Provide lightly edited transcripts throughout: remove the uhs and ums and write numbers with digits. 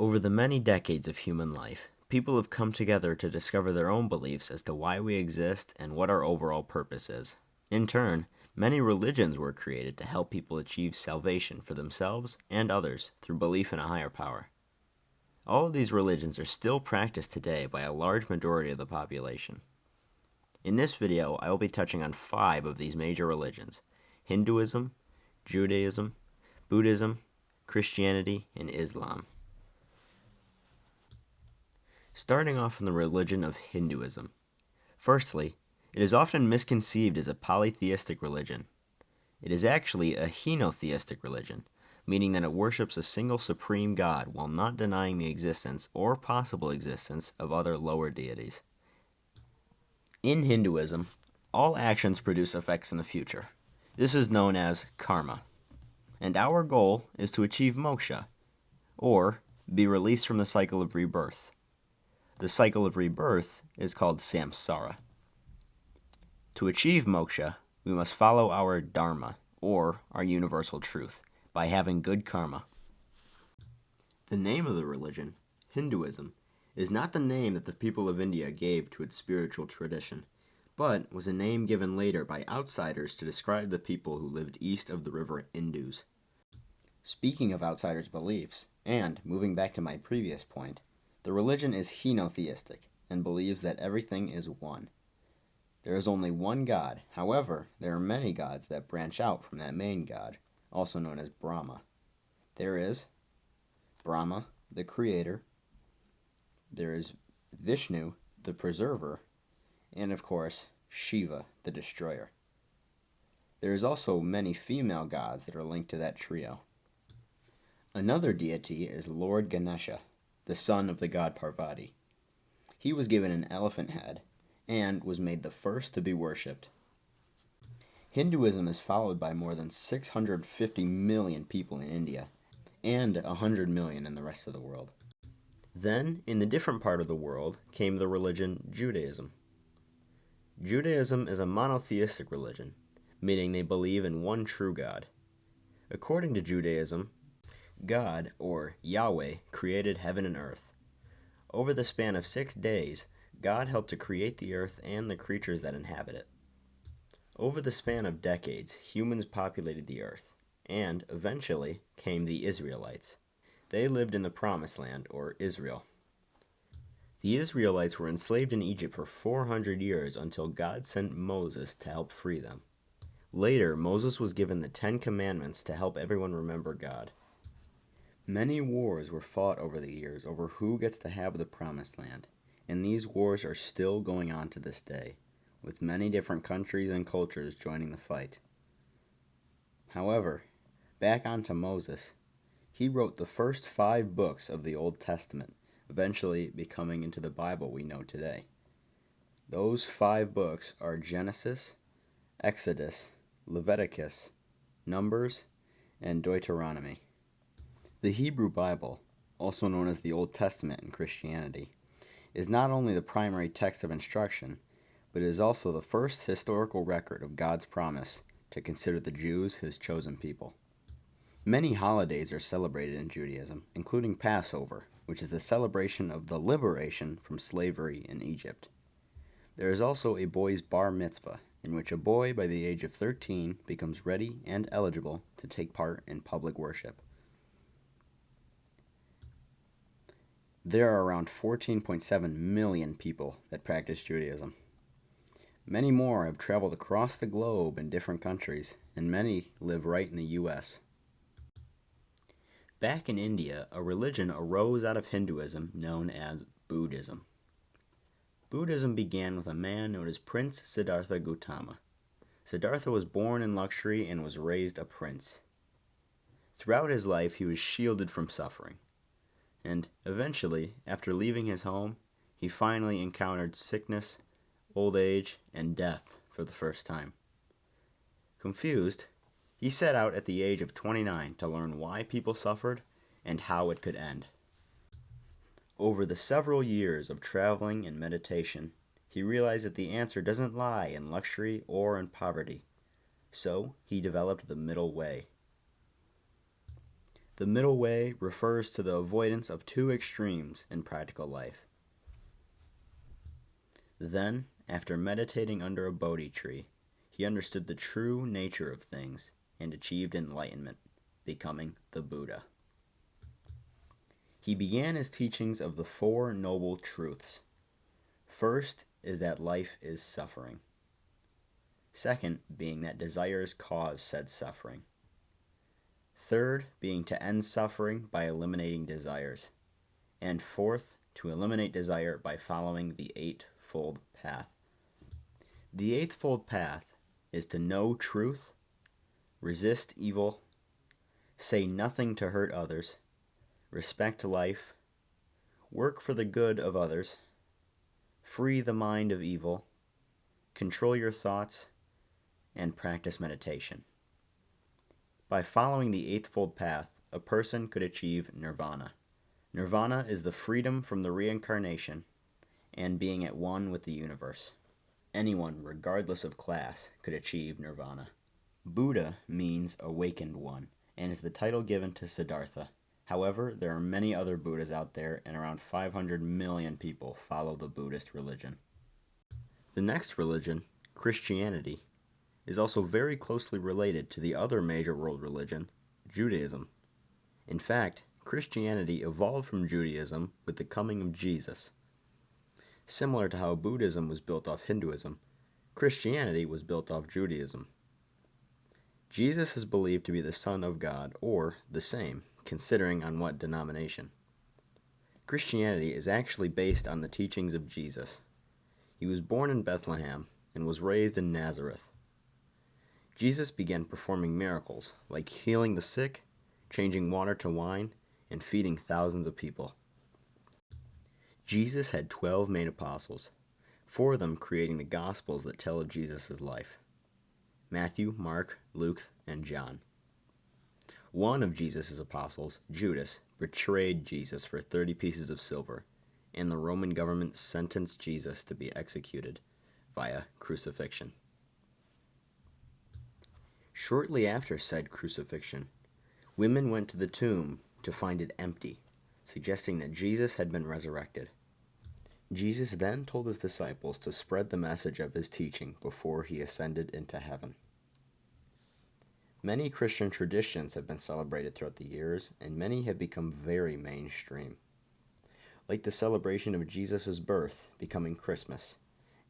Over the many decades of human life, people have come together to discover their own beliefs as to why we exist and what our overall purpose is. In turn, many religions were created to help people achieve salvation for themselves and others through belief in a higher power. All of these religions are still practiced today by a large majority of the population. In this video, I will be touching on 5 of these major religions: Hinduism, Judaism, Buddhism, Christianity, and Islam. Starting off from the religion of Hinduism. Firstly, it is often misconceived as a polytheistic religion. It is actually a henotheistic religion, meaning that it worships a single supreme god while not denying the existence or possible existence of other lower deities. In Hinduism, all actions produce effects in the future. This is known as karma. And our goal is to achieve moksha, or be released from the cycle of rebirth. The cycle of rebirth is called samsara. To achieve moksha, we must follow our dharma, or our universal truth, by having good karma. The name of the religion, Hinduism, is not the name that the people of India gave to its spiritual tradition, but was a name given later by outsiders to describe the people who lived east of the river Indus. Speaking of outsiders' beliefs, and moving back to my previous point, the religion is henotheistic and believes that everything is one. There is only one God. However, there are many gods that branch out from that main god, also known as Brahma. There is Brahma, the creator. There is Vishnu, the preserver, and of course, Shiva, the destroyer. There is also many female gods that are linked to that trio. Another deity is Lord Ganesha, the son of the god Parvati. He was given an elephant head and was made the first to be worshipped. Hinduism is followed by more than 650 million people in India and 100 million in the rest of the world. Then, in the different part of the world, came the religion Judaism. Judaism is a monotheistic religion, meaning they believe in one true God. According to Judaism, God, or Yahweh, created heaven and earth. Over the span of 6 days, God helped to create the earth and the creatures that inhabit it. Over the span of decades, humans populated the earth, and eventually came the Israelites. They lived in the Promised Land, or Israel. The Israelites were enslaved in Egypt for 400 years until God sent Moses to help free them. Later, Moses was given the 10 Commandments to help everyone remember God. Many wars were fought over the years over who gets to have the Promised Land, and these wars are still going on to this day, with many different countries and cultures joining the fight. However, back onto Moses, he wrote the first 5 books of the Old Testament, eventually becoming into the Bible we know today. Those 5 books are Genesis, Exodus, Leviticus, Numbers, and Deuteronomy. The Hebrew Bible, also known as the Old Testament in Christianity, is not only the primary text of instruction, but it is also the first historical record of God's promise to consider the Jews his chosen people. Many holidays are celebrated in Judaism, including Passover, which is the celebration of the liberation from slavery in Egypt. There is also a boy's bar mitzvah, in which a boy by the age of 13 becomes ready and eligible to take part in public worship. There are around 14.7 million people that practice Judaism. Many more have traveled across the globe in different countries, and many live right in the U.S. Back in India, a religion arose out of Hinduism known as Buddhism. Buddhism began with a man known as Prince Siddhartha Gautama. Siddhartha was born in luxury and was raised a prince. Throughout his life, he was shielded from suffering. And eventually, after leaving his home, he finally encountered sickness, old age, and death for the first time. Confused, he set out at the age of 29 to learn why people suffered and how it could end. Over the several years of traveling and meditation, he realized that the answer doesn't lie in luxury or in poverty. So he developed the middle way. The middle way refers to the avoidance of two extremes in practical life. Then, after meditating under a Bodhi tree, he understood the true nature of things and achieved enlightenment, becoming the Buddha. He began his teachings of the Four Noble Truths. First is that life is suffering. Second, being that desires cause said suffering. Third, being to end suffering by eliminating desires. And fourth, to eliminate desire by following the Eightfold Path. The Eightfold Path is to know truth, resist evil, say nothing to hurt others, respect life, work for the good of others, free the mind of evil, control your thoughts, and practice meditation. By following the Eightfold Path, a person could achieve nirvana. Nirvana is the freedom from the reincarnation and being at one with the universe. Anyone, regardless of class, could achieve nirvana. Buddha means awakened one, and is the title given to Siddhartha. However, there are many other Buddhas out there, and around 500 million people follow the Buddhist religion. The next religion, Christianity, is also very closely related to the other major world religion, Judaism. In fact, Christianity evolved from Judaism with the coming of Jesus. Similar to how Buddhism was built off Hinduism, Christianity was built off Judaism. Jesus is believed to be the Son of God, or the same, considering on what denomination. Christianity is actually based on the teachings of Jesus. He was born in Bethlehem and was raised in Nazareth. Jesus began performing miracles, like healing the sick, changing water to wine, and feeding thousands of people. Jesus had 12 main apostles, 4 of them creating the Gospels that tell of Jesus' life: Matthew, Mark, Luke, and John. One of Jesus' apostles, Judas, betrayed Jesus for 30 pieces of silver, and the Roman government sentenced Jesus to be executed via crucifixion. Shortly after said crucifixion, women went to the tomb to find it empty, suggesting that Jesus had been resurrected. Jesus then told his disciples to spread the message of his teaching before he ascended into heaven. Many Christian traditions have been celebrated throughout the years, and many have become very mainstream, like the celebration of Jesus' birth becoming Christmas,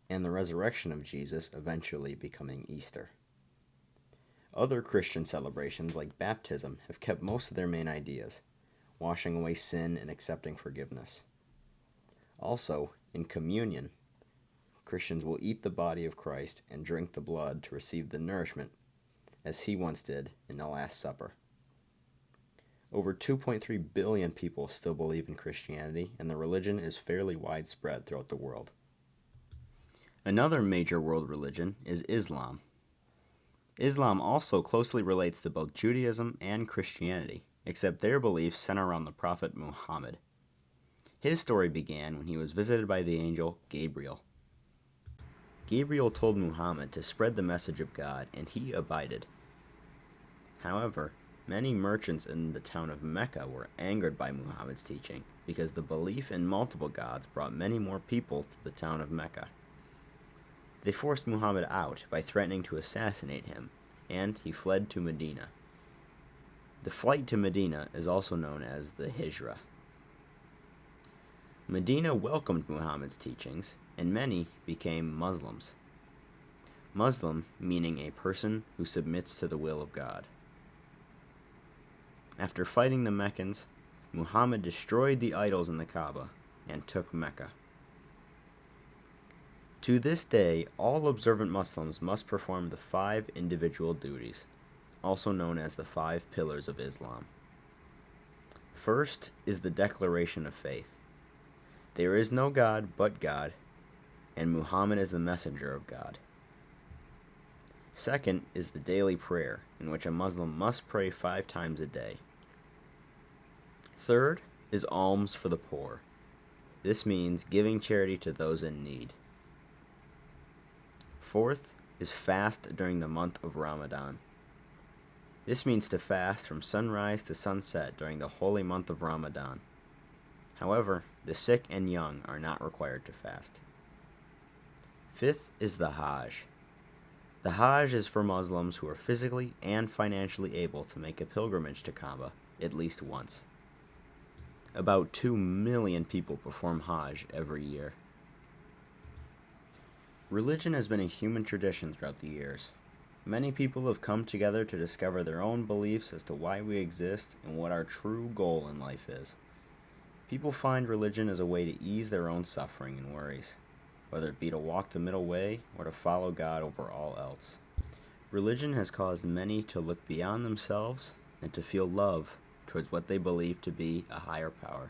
and the resurrection of Jesus eventually becoming Easter. Other Christian celebrations, like baptism, have kept most of their main ideas, washing away sin and accepting forgiveness. Also, in communion, Christians will eat the body of Christ and drink the blood to receive the nourishment, as he once did in the Last Supper. Over 2.3 billion people still believe in Christianity, and the religion is fairly widespread throughout the world. Another major world religion is Islam. Islam also closely relates to both Judaism and Christianity, except their beliefs center around the Prophet Muhammad. His story began when he was visited by the angel Gabriel. Gabriel told Muhammad to spread the message of God, and he abided. However, many merchants in the town of Mecca were angered by Muhammad's teaching, because the belief in multiple gods brought many more people to the town of Mecca. They forced Muhammad out by threatening to assassinate him, and he fled to Medina. The flight to Medina is also known as the Hijra. Medina welcomed Muhammad's teachings, and many became Muslims. Muslim meaning a person who submits to the will of God. After fighting the Meccans, Muhammad destroyed the idols in the Kaaba and took Mecca. To this day, all observant Muslims must perform the 5 individual duties, also known as the 5 pillars of Islam. First is the declaration of faith. There is no God but God, and Muhammad is the messenger of God. Second is the daily prayer, in which a Muslim must pray 5 times a day. Third is alms for the poor. This means giving charity to those in need. Fourth is fast during the month of Ramadan. This means to fast from sunrise to sunset during the holy month of Ramadan. However, the sick and young are not required to fast. Fifth is the Hajj. The Hajj is for Muslims who are physically and financially able to make a pilgrimage to Kaaba at least once. About 2 million people perform Hajj every year. Religion has been a human tradition throughout the years. Many people have come together to discover their own beliefs as to why we exist and what our true goal in life is. People find religion as a way to ease their own suffering and worries, whether it be to walk the middle way or to follow God over all else. Religion has caused many to look beyond themselves and to feel love towards what they believe to be a higher power.